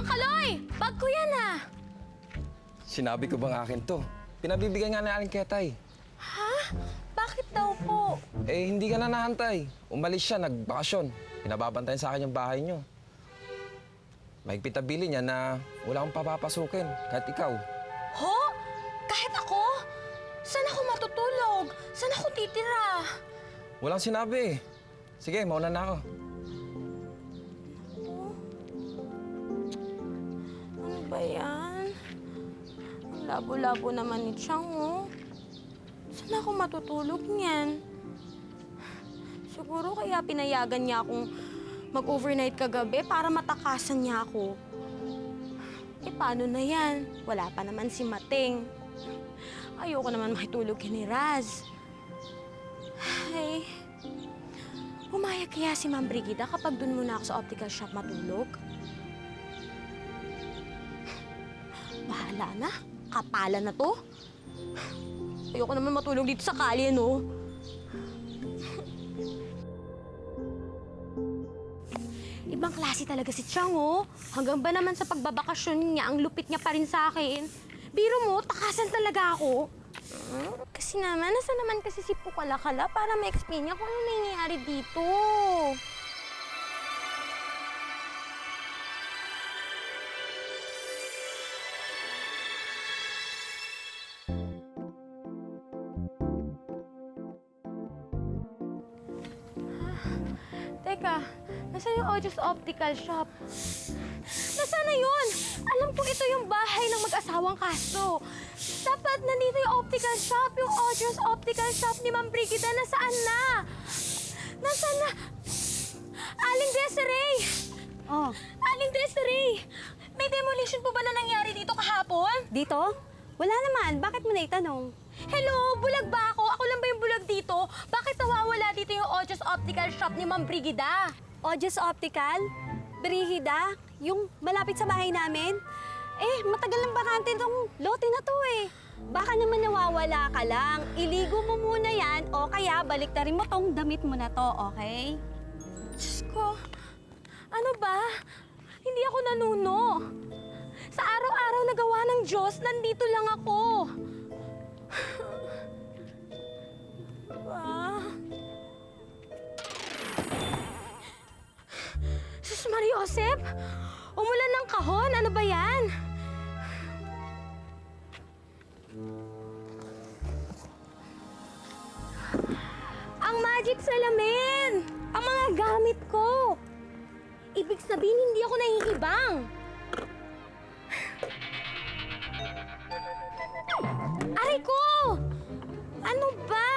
Kaloy! Bag ko yan ah! Sinabi ko bang akin to? Pinabibigay nga na Aling Ketay. Ha? Bakit daw po? Eh, hindi ka na nahantay. Umalis siya, nagbakasyon. Pinababantayan sa akin yung bahay niyo. Mahigpit na bili niya na wala akong papapasukin, kahit ikaw. Ho? Kahit ako? Saan ako matutulog? Saan ako titira? Walang sinabi eh. Sige, mauna na ako. Ano ba yan? Ang labo-labo naman ni Chang, oh. Saan ako matutulog niyan? Siguro kaya pinayagan niya akong mag-overnight kagabi para matakasan niya ako. Eh, paano na yan? Wala pa naman si Mating. Ayoko naman makitulog kay ni Raz. Ay, pumayag kaya si Ma'am Brigida kapag dun muna ako sa optical shop matulog? Bahala na. Kapala na to. Ayoko naman matulog dito sa kalye, no? Ibang klase talaga si Chang, oh. Hanggang ba naman sa pagbabakasyon niya, ang lupit niya pa rin sa akin. Biro mo, takasan talaga ako. Kasi naman, nasa naman kasi si Pukalakala para ma-explain niya kung ano nangyayari dito. Teka, nasaan yung Ojos Optical Shop? Nasaan na yun? Alam ko ito yung bahay ng mag-asawang Castro. Dapat nandito yung optical shop, yung Ojos Optical Shop ni Ma'am Brigida. Nasaan na? Nasaan na? Aling Desiree! Oh, Aling Desiree! May demolition po ba na nangyari dito kahapon? dito? Wala naman. Bakit mo naitanong? Hello, bulag ba ako? Ako lang ba yung bulag dito? Bakit nawawala dito yung Ojos Optical Shop ni Ma'am Brigida? Ojos Optical? Brigida? Yung malapit sa bahay namin? Eh, matagal ng bakante itong lote na to eh. Baka naman nawawala ka lang. Iligo mo muna yan o kaya baliktarin mo tong damit mo na to, okay? Diyos ko, ano ba? Hindi ako nanuno. Sa araw-araw na gawa ng Diyos, nandito lang ako. Ba? Sus Mariosep! Umulan ng kahon, ano ba yan? Ang magic salamin! Ang mga gamit ko! Ibig sabihin, hindi ako naiibang. Aray ko! Ano ba?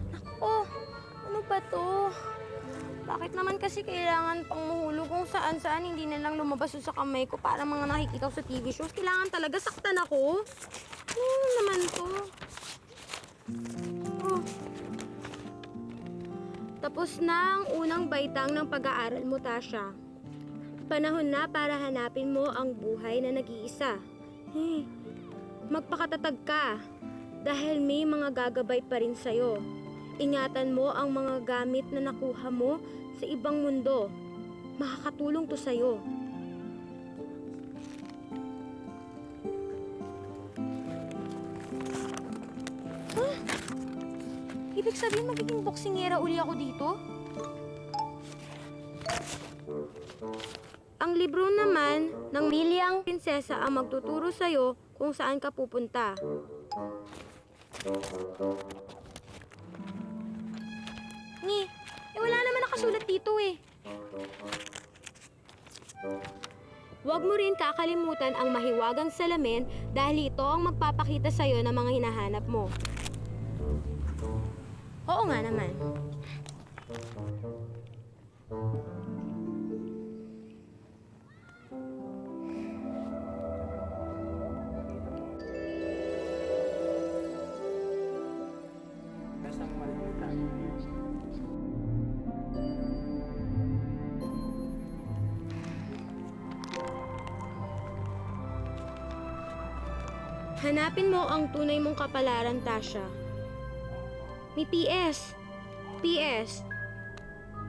Naku, ano ba to? Bakit naman kasi kailangan pang mahulog kung saan-saan hindi na lang lumabas yun sa kamay ko para mga nakikita ko sa TV shows? Kailangan talaga saktan ako? Ano naman to? Oh. Tapos na ang unang baitang ng pag-aaral mo, Tasha. Panahon na para hanapin mo ang buhay na nag-iisa. Magpakatatag ka dahil may mga gagabay pa rin sa'yo. Ingatan mo ang mga gamit na nakuha mo sa ibang mundo. Makakatulong to sa'yo. Huh? Ibig sabihin magiging boksingera uli ako dito? Ang libro naman ng Milyang Prinsesa ang magtuturo sa'yo kung saan ka pupunta. Wala naman nakasulat dito eh. Huwag mo rin kakalimutan ang mahiwagang salamin dahil ito ang magpapakita sa'yo ng mga hinahanap mo. Oo nga naman. Hanapin mo ang tunay mong kapalaran, Tasha. May PS. PS.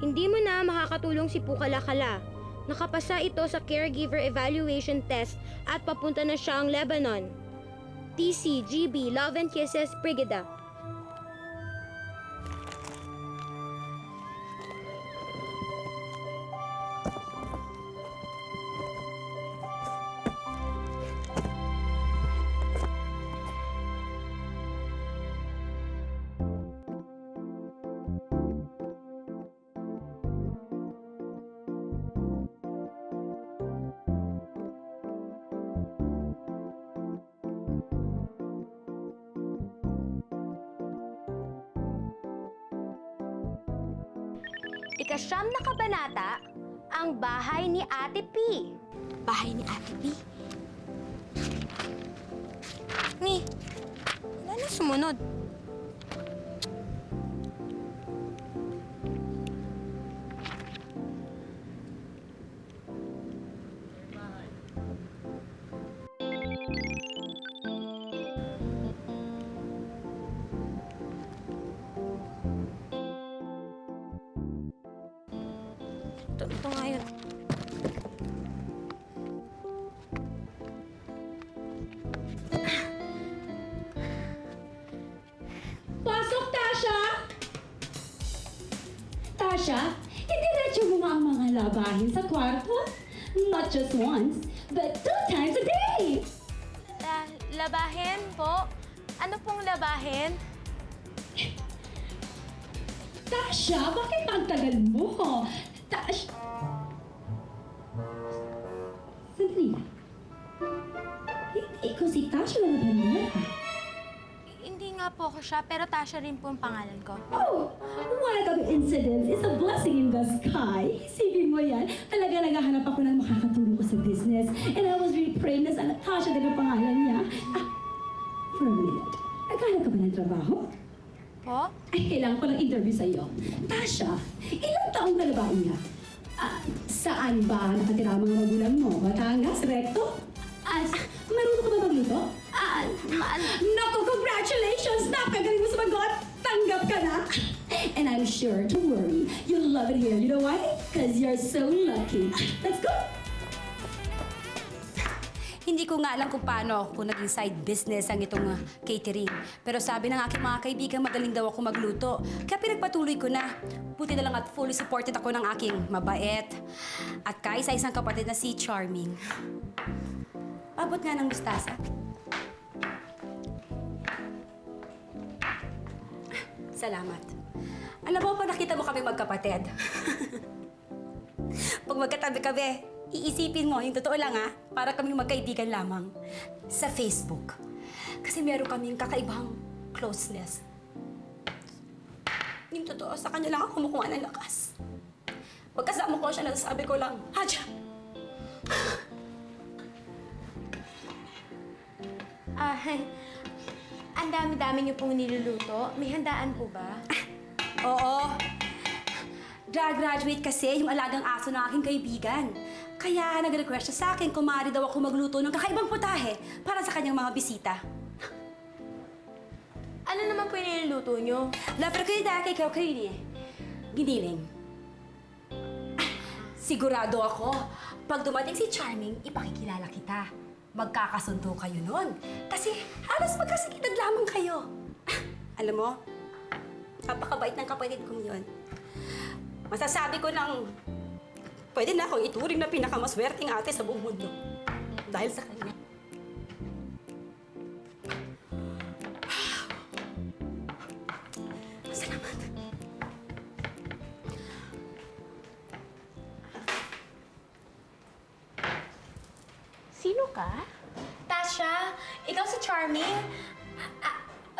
Hindi mo na makakatulong si Pukalakala. Nakapasa ito sa Caregiver Evaluation Test at papunta na siyang Lebanon. TC, GB, Love and Kisses, Brigida. Ika-siyam na kabanata, ang bahay ni Ate P. Bahay ni Ate P. Ni, wala na sumunod. Ito nga yun. Pasok, Tasha! Tasha, idiretso mo nga ang mga labahin sa kwarto. Not just once, but 2 times a day! Labahin po? Ano pong labahin? Tasha, bakit ang tagal mo? Tasha... Sandali. Hindi ko si Tasha na nabanira. Hindi nga po ako siya, pero Tasha rin po ang pangalan ko. Oh, one of the incidents is a blessing in the sky. Isipin mo yan. Talaga naghahanap ako ng makakatulong ko sa business. And I was really praying na sana Tasha din ang pangalan niya. For a minute. Naghahanap ka ba ng trabaho? Po? Ay, kailangan ko ng interview sa'yo. Tasha, ilang taong ka na ba umiyak? Saan ba nakatira ang mga magulang mo? Batangas? Recto? Marunong ka ba magluto? Naku, congratulations! Napakagaling mo sumagot! Tanggap ka na! And I'm sure, don't worry, you'll love it here. You know why? Because you're so lucky. Let's go! Hindi ko nga alam kung paano kung naging side business ang itong catering. Pero sabi ng aking mga kaibigan, magaling daw ako magluto. Kaya pinagpatuloy ko na. Buti na lang at fully supported ako ng aking mabait at kaisa-isang kapatid na si Charming. Abot nga ng mustasa. Salamat. Alam mo, pa nakita mo kami magkapatid. Pag magkatabi kami, iisipin mo, yung totoo lang para kaming magkaibigan lamang sa Facebook. Kasi meron kaming kakaibang closeness. Yung totoo, sa kanya lang ako kumukuha ng lakas. Pagkasama ko siya, nasasabi ko lang, Haja! Ang dami-dami niyo pong niluluto. May handaan po ba? Oo. Graduate kasi yung alagang aso ng aking kaibigan. Kaya nag-request siya sa akin kung maaari daw ako magluto ng kakaibang putahe para sa kanyang mga bisita. Ano naman po yung niluluto niyo? La precurida kay ikaw kayo giniling. Sigurado ako, pag dumating si Charming, ipakikilala kita. Magkakasundo kayo nun. Kasi halos magkasikitad lamang kayo. Alam mo, napakabait ng kapatid kong yun. Masasabi ko lang, pwede na akong ituring na pinakamaswerteng ate sa buong mundo. Dahil sa kanya. Salamat. Sino ka? Tasha, ikaw si Charming.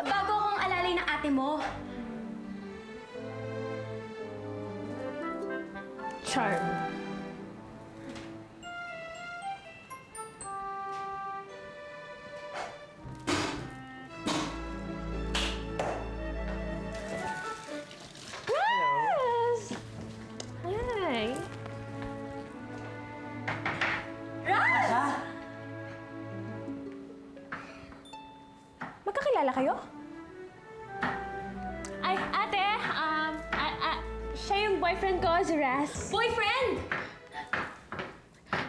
Bago akong alalay ng ate mo. Charm. Yes! Hi! Magkakilala kayo? Ay, ate, siya yung boyfriend boyfriend ko, si Raz. Boyfriend!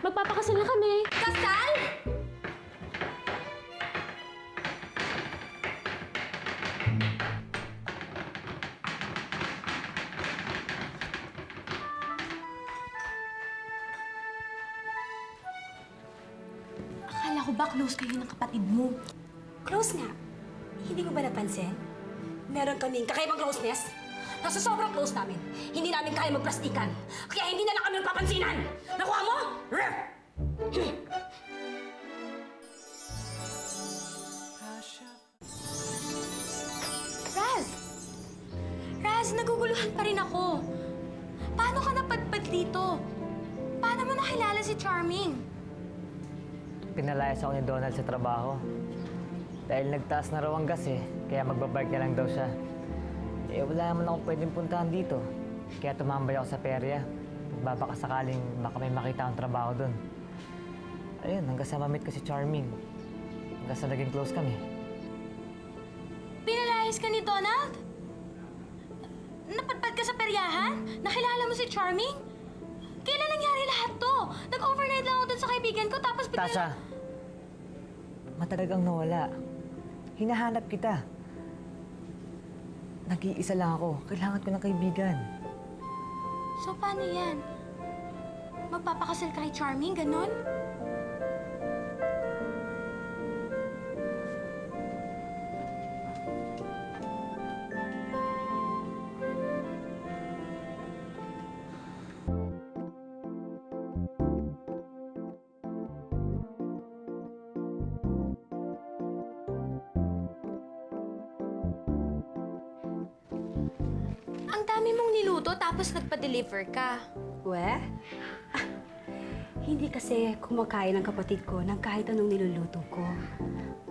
Magpapakasal na kami. Kasal? Akala ko ba close kayo ng kapatid mo? Close nga. Hindi mo ba napansin? Meron kaming kakaibang closeness. Nasa sobrang close namin, hindi namin kaya magplastikan. Kaya hindi na lang kami nagpapansinan! Nakuha mo? Rrr! Raz! Raz, naguguluhan pa rin ako. Paano ka napadpad dito? Paano mo nakilala si Charming? Pinalayas ako ni Donald sa trabaho. Dahil nagtaas na raw ang gas kaya magbabike na lang daw siya. Wala naman ako pwedeng puntahan dito. Kaya tumambay ako sa perya. Baka sakaling baka may makita ang trabaho doon. Ayun, hanggang sa mamit ko si Charming. Hanggang sa naging close kami. Pinalayas ka ni Donald? Napadpad ka sa peryahan? Nakilala mo si Charming? Kailan nangyari lahat to? Nag-overnight lang ako dun sa kaibigan ko tapos Tasha! Matagal kang nawala. Hinahanap kita. Nag-iisa lang ako. Kailangan ko ng kaibigan. So, paano yan? Magpapakasal ka kay Charming, ganon? Ang dami mong niluto tapos nagpa-deliver ka. We? Hindi kasi kumakain ang kapatid ko ng kahit anong niluluto ko.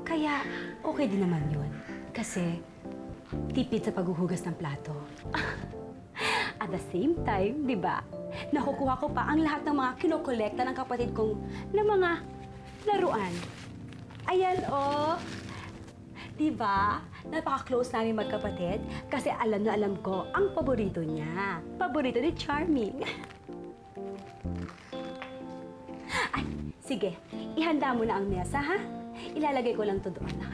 Kaya okay din naman yun. Kasi tipid sa paghuhugas ng plato. At the same time, di ba, nakukuha ko pa ang lahat ng mga kinokolekta ng kapatid kong na mga laruan. Ayan, oh. Di ba? Napaka-close namin magkapatid kasi alam na alam ko ang paborito niya. Paborito ni Charming. Ay, sige. Ihanda mo na ang mesa, ha? Ilalagay ko lang to doon, ha?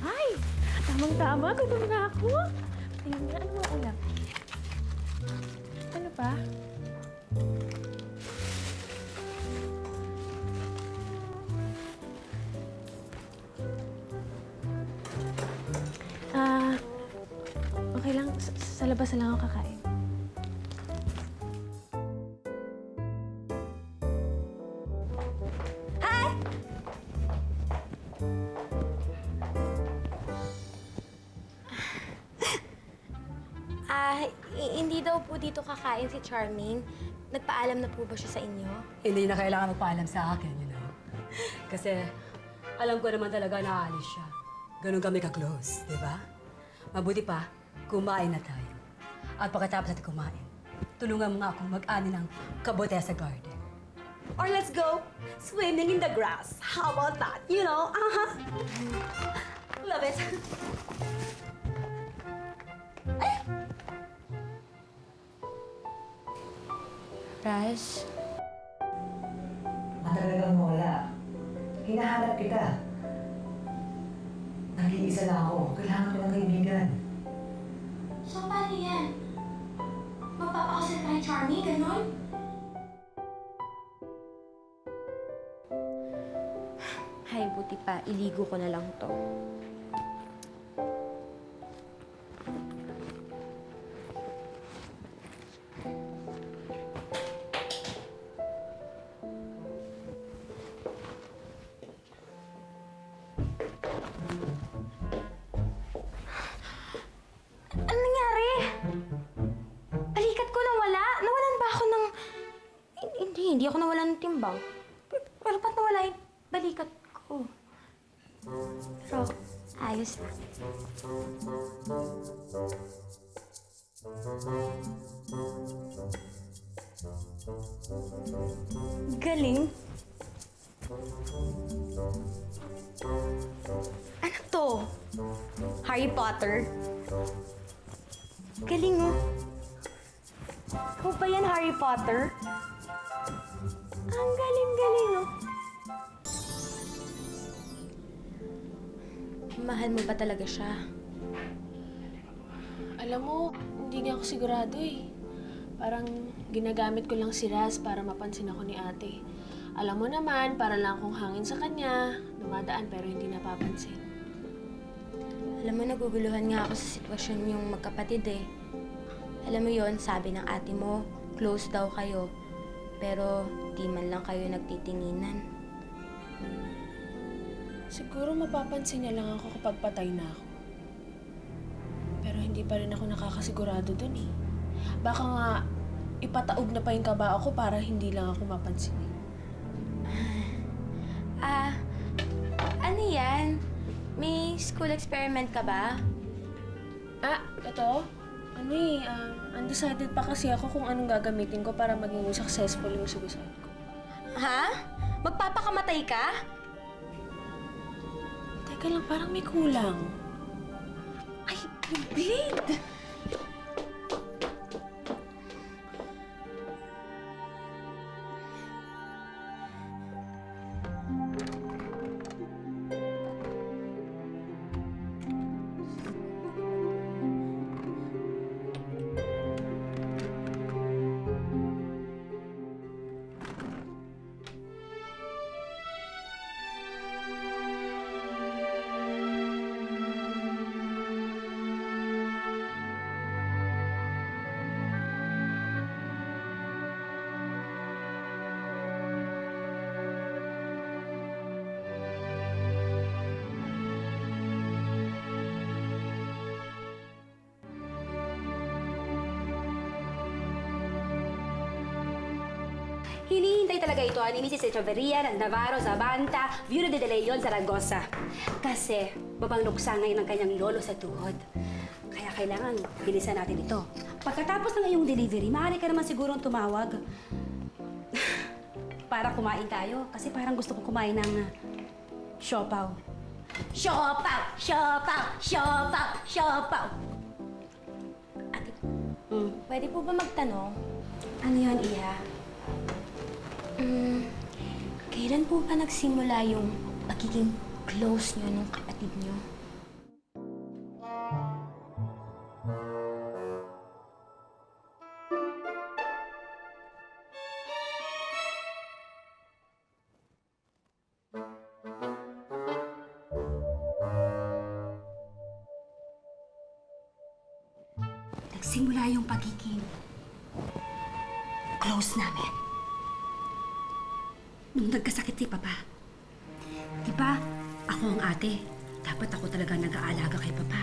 Ay! Tamang-tama, gutom na ako. Tingnan nga, ano ang ulam? Ano pa? Ah, okay lang. Sa labas na lang ako kakain. Hindi daw po dito kakain si Charming. Nagpaalam na po ba siya sa inyo? Hindi na kailangan magpaalam sa akin, you know? Kasi alam ko naman talaga na aalis siya. Ganun kami ka-close, di ba? Mabuti pa, kumain na tayo. At pagkatapos natin kumain, tulungan mo nga akong mag-ani ng kabote sa garden. Or let's go swimming in the grass. How about that? You know? Love it. Raz? Matagal kang nawala. Hinahanap kita. Nag-iisa lang ako. Kailangan ko ng kaibigan. So, paano yan? Magpapakasal ka kay Charming, ganon? Hay, buti pa. Iligo ko na lang to. Ano nangyari? Balikat ko nawala? Nawalan ba ako ng... Hindi ako nawalan ng timbang. Pero ba't nawala yung balikat ko? Pero ayos na. Galing. Ano to? Harry Potter? Galing, oh. Ikaw ba yan, Harry Potter? Ang galing-galing, oh. Mahal mo ba talaga siya? Alam mo, hindi nga ako sigurado eh. Parang ginagamit ko lang si Raz para mapansin ako ni ate. Alam mo naman, para lang akong hangin sa kanya, dumadaan pero hindi napapansin. Alam mo, naguguluhan nga ako sa sitwasyon yung magkapatid eh. Alam mo yon, sabi ng ate mo, close daw kayo. Pero di man lang kayo nagtitinginan. Siguro mapapansin niya lang ako kapag patay na ako. Pero hindi pa rin ako nakakasigurado dun eh. Baka nga ipataog na pa yung kaba ako para hindi lang ako mapansin eh. Ano yan? May school experiment ka ba? Ito? Ano eh, undecided pa kasi ako kung anong gagamitin ko para maging successful yung suicide ko. Ha? Magpapakamatay ka? Teka lang, parang may kulang. Ay, yung blade! Hinihintay talaga ito ni Mrs. Echeverria ng Navarro, Zabanta, Viuda de Leon, Zaragoza. Kasi babang luksa ngayon ang kanyang lolo sa tuhod. Kaya kailangan bilisan natin ito. Pagkatapos ng iyong delivery, maaari ka naman sigurong tumawag. Para kumain tayo. Kasi parang gusto ko kumain ng siopaw. Siopaw! Siopaw! Siopaw! Siopaw! Ate, Pwede po ba magtanong? ano yan, Iha? Kailan po ba nagsimula yung pagiging close niyo nung kapatid niyo? Nagsimula yung pagiging close namin. Nung nagkasakit si Papa. Di ba, ako ang ate. Dapat ako talaga nag-aalaga kay Papa.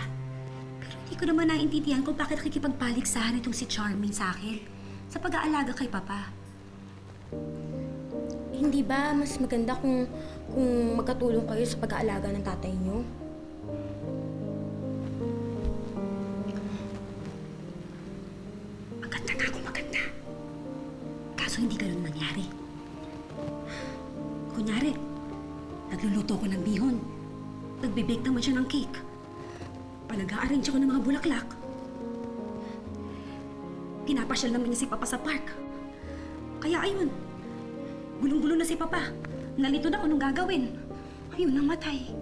Pero hindi ko naman naiintindihan kung bakit nakikipagpaligsahan itong si Charming sa akin sa pag-aalaga kay Papa. Hindi ba mas maganda kung magkatulong kayo sa pag-aalaga ng tatay niyo? Maganda nga kung maganda. Kaso hindi ganun nangyari. Kunyari, nagluluto ko ng bihon. Nagbe-bake naman siya ng cake. Nag-a-arrange ako ng mga bulaklak. Pinapasyal naman niya si Papa sa park. Kaya ayun, gulong-gulo na si Papa. Nalito na kung anong gagawin. Ayun, namatay.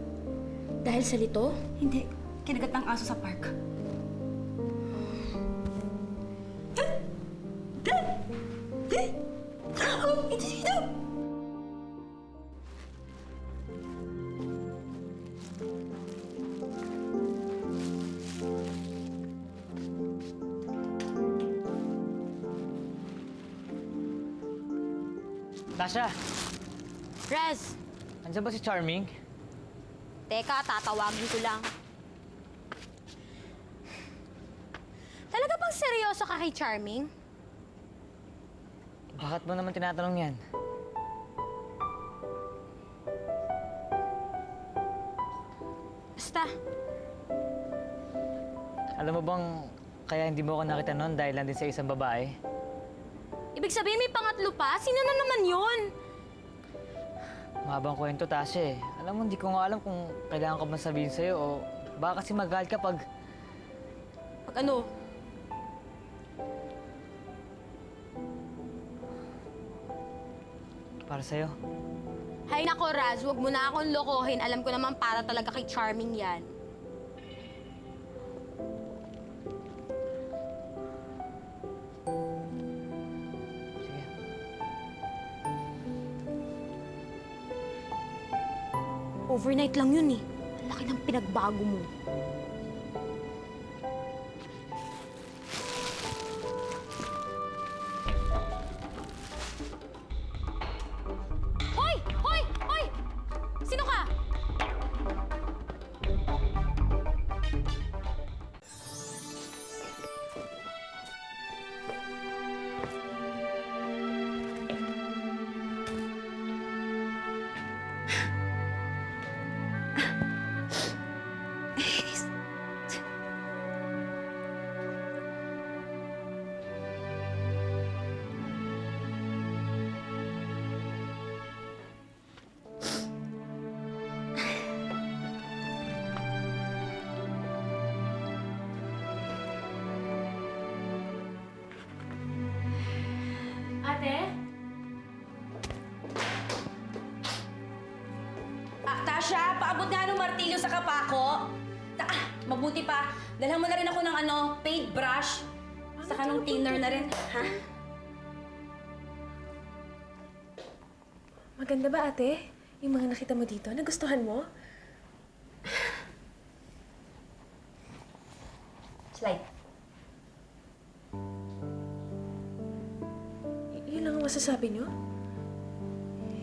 Dahil sa lito? Hindi, kinagat ng aso sa park. Ito sino? Tasha, Raz! andyan ba si Charming? Teka, tatawagin ko lang. Talaga bang seryoso ka kay Charming? Bakit mo naman tinatanong yan? Basta, Alam mo bang kaya hindi mo ako nakita noon dahil lang din sa isang babae? Ibig sabihin may pangatlo pa? Sino na naman yun? Mahabang kwento, Tasha eh. Alam mo, hindi ko nga alam kung kailangan ko ba sabihin sa'yo o baka kasi magalit ka pag... Pag ano? para sa'yo. Hay nako, Raz, huwag mo na akong lokohin. Alam ko naman para talaga kay Charming yan. Sige. Overnight lang yun eh. Ang laki ng pinagbago mo. Hoy! Hoy! Hoy! Sino ka? Ate? Tasha, paabot nga ng martilyo sa kapako. Mabuti pa, dalhan mo na rin ako ng paintbrush. Saka ng thinner na rin. Ha? Maganda ba, ate? Yung mga nakita mo dito, nagustuhan mo? Slide. Yun lang ang masasabi niyo?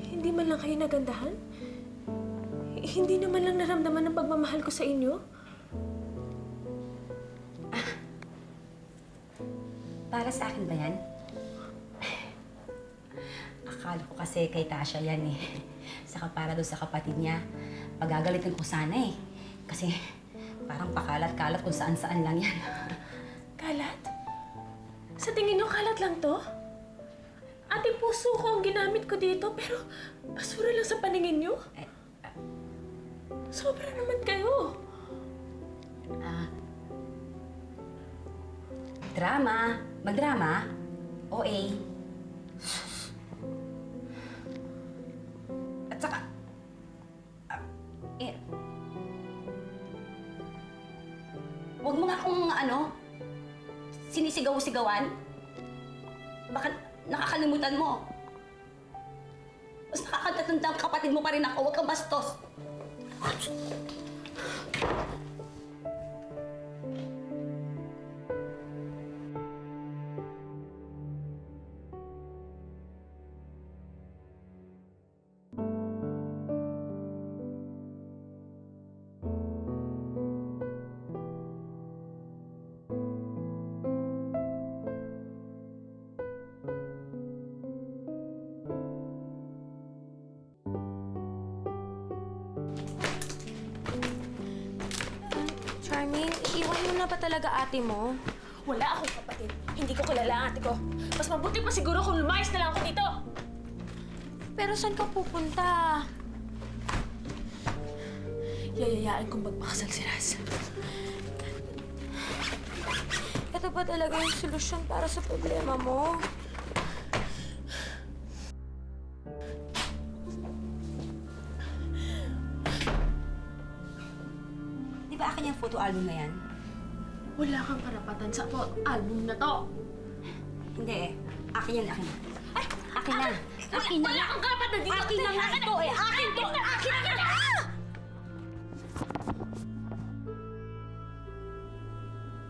Hindi man lang kayo nagandahan? Hindi naman lang naramdaman ng pagmamahal ko sa inyo? Para sa akin ba yan? Akala ko kasi kay Tasha yan eh. Saka para doon sa kapatid niya. Pagagalitan ko sana eh. Kasi parang pakalat-kalat kung saan-saan lang yan. Kalat? Sa tingin niyo, kalat lang to? Ate, puso ko ang ginamit ko dito, pero basura lang sa paningin niyo? Sobra naman kayo. Drama. Magdrama. OA. At saka... Huwag mo nga akong sinisigaw-sigawan. Baka nakakalimutan mo. Mas nakakatatandang kapatid mo pa rin ako. Huwag kang bastos. Charming, iiwan mo na ba talaga ate mo? Wala akong kapatid. Hindi ko kilala ang ate ko. Mas mabuti pa siguro kung lumayas na lang ako dito. Pero saan ka pupunta? Yayayaan kong magpakasal si Raz. Ito ba talaga yung solusyon para sa problema mo? Di ba akin yung photo album na yan? Wala kang karapatan sa album na to. Hindi eh. Akin yan, akin na. Ay! Akin na! Akin na! Wala kang karapatan dito. Akin na nga ito eh! Akin to! Akin na!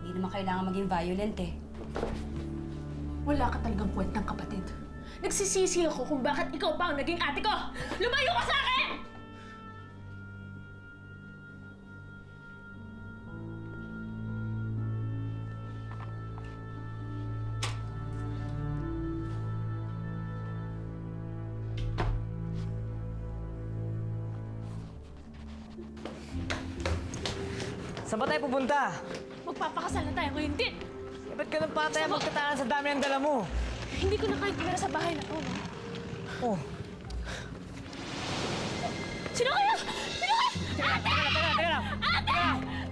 Hindi naman kailangan maging violent eh. Wala ka talagang kwentang kapatid. Nagsisisi ako kung bakit ikaw pa ang naging ate ko! Lumayo ka sa akin! Saan ba tayo pupunta? Magpapakasal na tayo ngayon din! Eh, ba't ganun pa tayo magkataran sa dami ng dala mo? Hindi ko na kaya tumira sa bahay na to. Oh. Sino kayo? Sino kayo? Ate! Teka lang!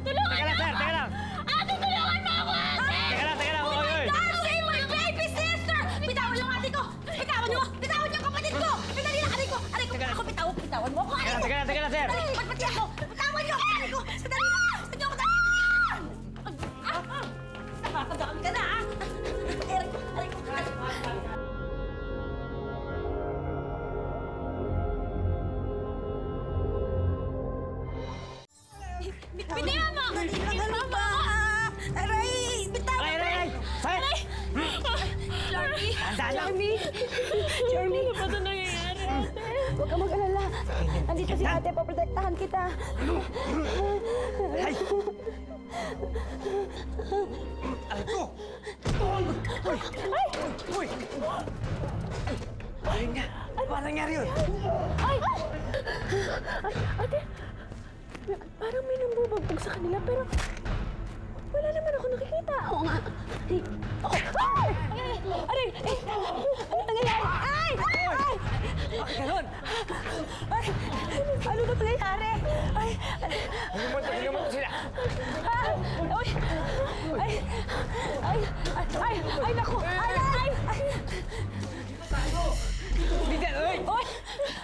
Tulungan Teka lang, sir! Teka lang! Ate, tulungan mo ako, ate! Teka lang! Oy, oy! Save my baby sister! Bitawan yung ate ko! Bitawan niyo! Bitawan niyo ang kapatid ko! Pinali na aray ko! Aray ko! Ako bitawan mo ako! Aray ko! Teka lang, sir! Dali! Ba't ako? Bitawan niyo! Aray ko! Sandali na! Sandali ako! Dali! Nakakadami ka na, ah! Aray ko! Aray ko! Aray ko! Bitiwan mo! Bitiwan mo ako! Aray! Bitawan! Ay! Sakit! Charmy! Charmy! Charmy, ano ba ito nangyayari, ate? Huwag ka mag-alala. Andito si ate, paprotektahan kita. Ay! Aray ko! Uy! Uy! Ay nga! Paano nangyari yun? Ate, parang may nambubagbog sa kanila, pero wala naman ako nakikita. Oo nga. Ay! Ay! Aray! Ano nangyayari? Ay! Ay! Bakit ganun? Ay! Ano na nangyayari? Ay! Tingnan mo sila! Ay! Ay! Ay! Ay! Ay! Ay! Naku! Ay! Ay! Ay! Bigyan! Uy! Oy!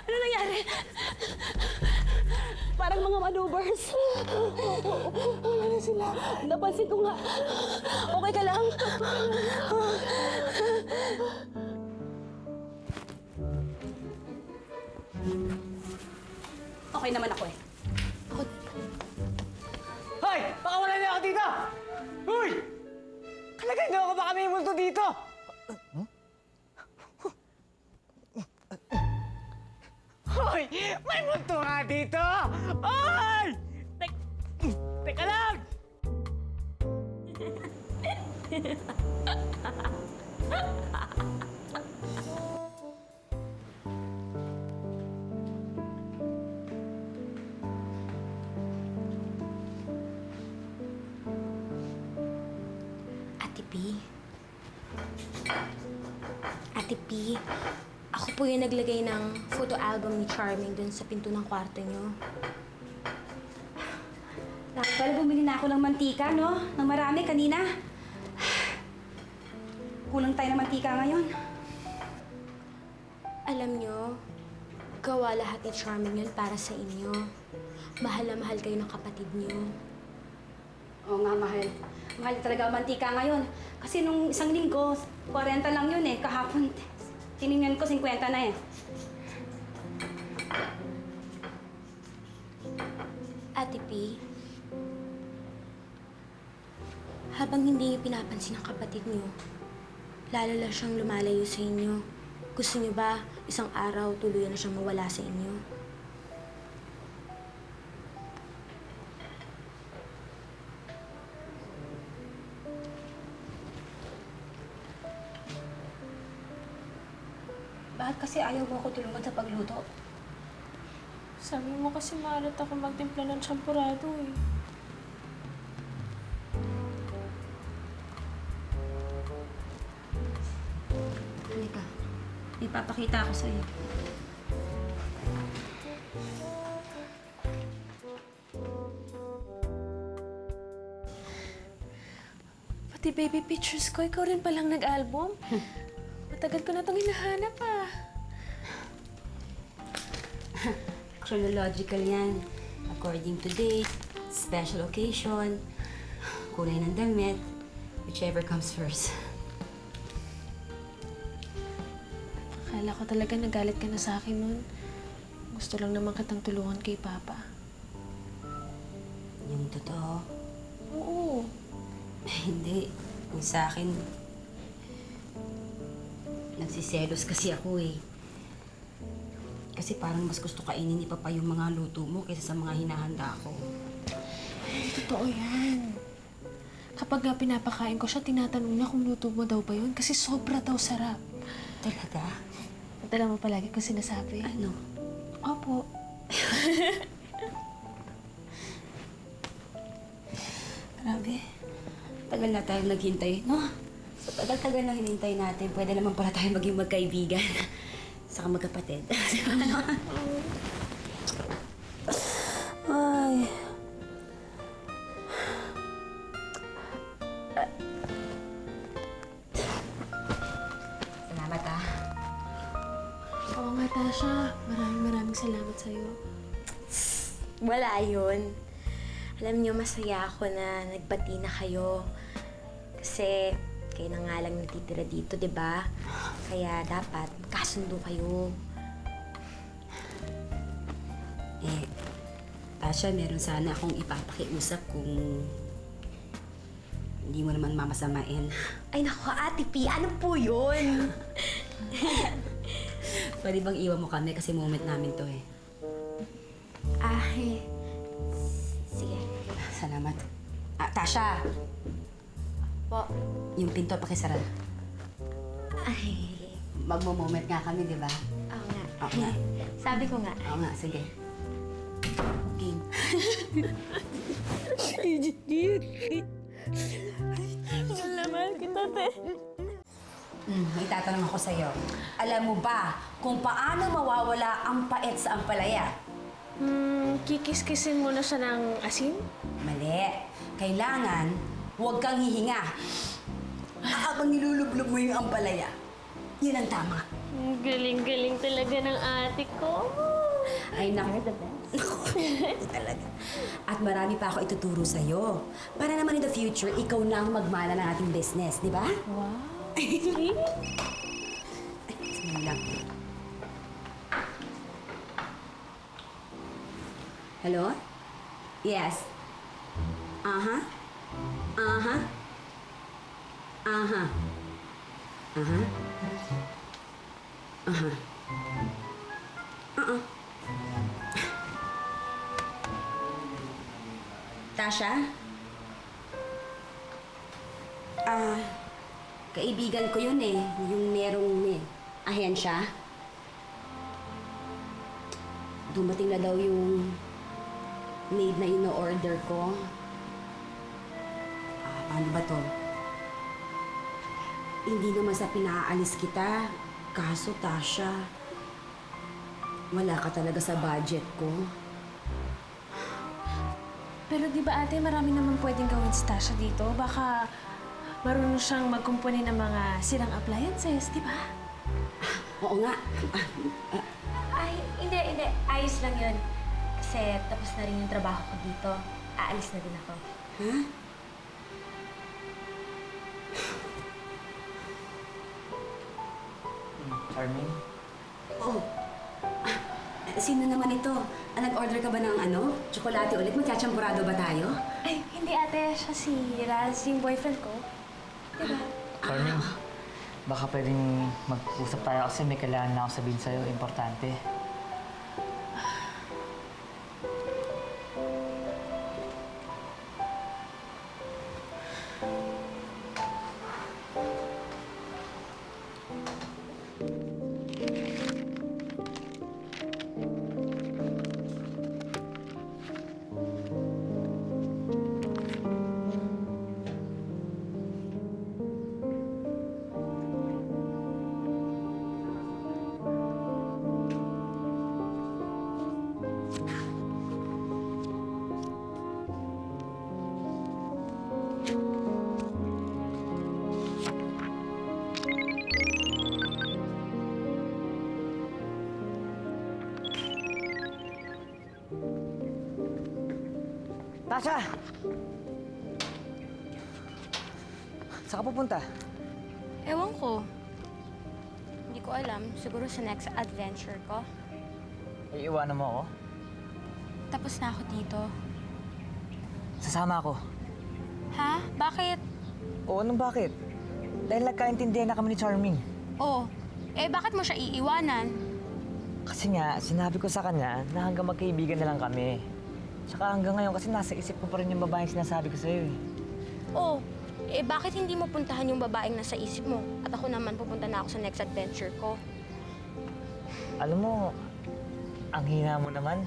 Ano nangyari? Parang mga maneuvers. Wala na sila. Napansin ko nga. Okay ka lang? Okay naman ako eh. Hoy! Baka wala na ako dito! Uy! Kalagay na ako baka may multo dito! Hoy! May multo nga dito! Hoy! Teka lang! Ate P. Ate P, ako po yung naglagay ng photo album ni Charming dun sa pinto ng kwarto niyo. Dapat pala bumili na ako ng mantika, no? Ng marami kanina. Kulang tayo ng mantika ngayon. Alam niyo, gawa lahat ni Charming yun para sa inyo. Mahal na mahal kayo ng kapatid niyo. Oo nga, mahal. Mahal talaga ang mantika ngayon. Kasi nung isang linggo, 40 lang yun eh. Kahapon, tiningnan ko 50 na eh. Ate P, habang hindi niyo pinapansin ang kapatid niyo, lalo lang siyang lumalayo sa inyo. Gusto niyo ba isang araw tuluyan na siyang mawala sa inyo? Bakit kasi ayaw mo ako tulungan sa pagluto? Sabi mo kasi maalat ako magtimpla ng champurado eh. Halika. Ipapakita ako sa'yo. Pati baby pictures ko, ikaw rin palang nag-album? Matagal ko na itong hinahanap ah. Chronological yan. According to date, special occasion, kulay ng damit, whichever comes first. Akala ko talaga nagalit ka na sa akin nun. Gusto lang naman kitang tulungan kay Papa. Yung totoo, Oo. hindi. Yung sa akin, nagsiselos kasi ako eh. Kasi parang mas gusto kainin ni Papa yung mga luto mo kaysa sa mga hinahanda ko. Totoo yan. Kapag nga pinapakain ko siya, tinatanong niya kung luto mo daw ba yun kasi sobra daw sarap. Talaga? Dala mo palagi kung sinasabi. Ano? Opo. Grabe. Tagal na tayong naghintay, no? Sa tagal-tagal na hinintay natin, pwede naman pala tayo maging magkaibigan. Saka magkapatid. Ay. Salamat ah. Oo nga, Tasha. Maraming salamat sa'yo. Wala yun. Alam niyo, masaya ako na nagbati na kayo. Kasi kayo na nga lang natitira dito, di ba? Kaya dapat magkasundo kayo. Eh, Tasha, meron sana akong ipapakiusap kung hindi mo naman mamasamain. Ay naku, Ate P, ano po yun? Pwede bang iwan mo kami kasi moment namin to eh. Ay, sige. Salamat. Ah, Tasha! Po. Yung pinto pakisara. Ay, Magmo-moment nga kami, di ba? oo nga. Oo nga. Sabi ko nga. Oo nga, sige. Game. May tatanong ako sa'yo. Alam mo ba kung paano mawawala ang pait sa ampalaya? Kikis-kisin mo na siya ng asin? Mali. Kailangan, huwag kang hihinga. Habang nilulublog mo yung ampalaya. Yun ang tama. Galing-galing talaga ng ate ko. Ay, naku. Talaga. At marami pa ako ituturo sa'yo. Para naman in the future, ikaw na ang magmana ng ating business, di ba? Wow. Ay, sandali lang. Hello? Yes. Aha. Aha. Aha. Aha. Aha. Tasha? Kaibigan ko yun eh. Yung merong ahensya. Dumating na daw yung maid na ino-order ko. Paano ba to? Hindi naman sa pinaalis kita. Kaso, Tasha, wala ka talaga sa budget ko. Pero di ba ate, marami naman pwedeng gawin si Tasha dito. Baka marunong siyang magkumpuni ng mga sirang appliances, di ba? Oo nga. Ay, hindi. Ayos lang yun. Kasi tapos na rin yung trabaho ko dito. Aalis na din ako. Ha? Charming? Oh. Sino naman ito? Nag-order ka ba ng tsokolate ulit? Magkatsampurado ba tayo? Ay, hindi ate. Siya si Raz, yung boyfriend ko. Diba? Charming, baka pwedeng mag-usap tayo kasi may kailangan na ako sabihin sa'yo. Importante. Tasha! Saan ka pupunta? Ewan ko. Hindi ko alam. Siguro sa next adventure ko. Iiwanan mo ako? Tapos na ako dito. Sasama ako. Ha? Bakit? Oo, anong bakit? Dahil nagkaintindihan na kami ni Charming. Oh, bakit mo siya iiwanan? Kasi nga, sinabi ko sa kanya na hanggang magkaibigan na lang kami. Tsaka hanggang ngayon kasi nasa isip ko pa rin yung babaeng sinasabi ko sa'yo eh. Oh, bakit hindi mo puntahan yung babaeng nasa isip mo? At ako naman pupunta na ako sa next adventure ko. Alam mo, ang hina mo naman.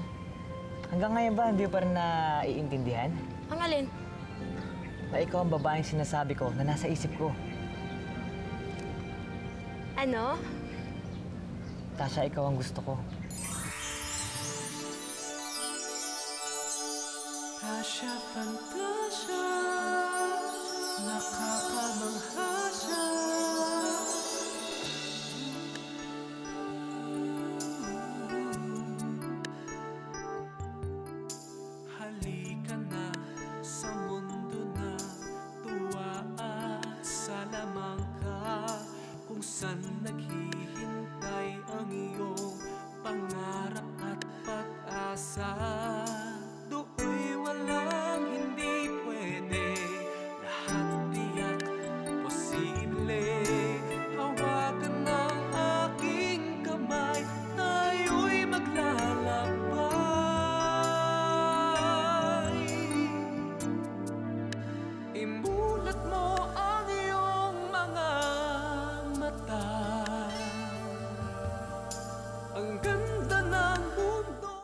Hanggang ngayon ba hindi pa rin naiintindihan? Ang alin? Na ikaw ang babaeng sinasabi ko na nasa isip ko. Ano? Tasha, ikaw ang gusto ko. Tasha, Fantasia, nakakamangha siya. Halika na sa mundo na tuwa at salamangka, kung saan naghihintay ang iyong pangarap at pag-asa. Do'y walang hindi pwede, lahat tiyak posible. Hawakan ng aking kamay, tayo'y maglalakbay. Imulat mo ang iyong mga mata, hanggang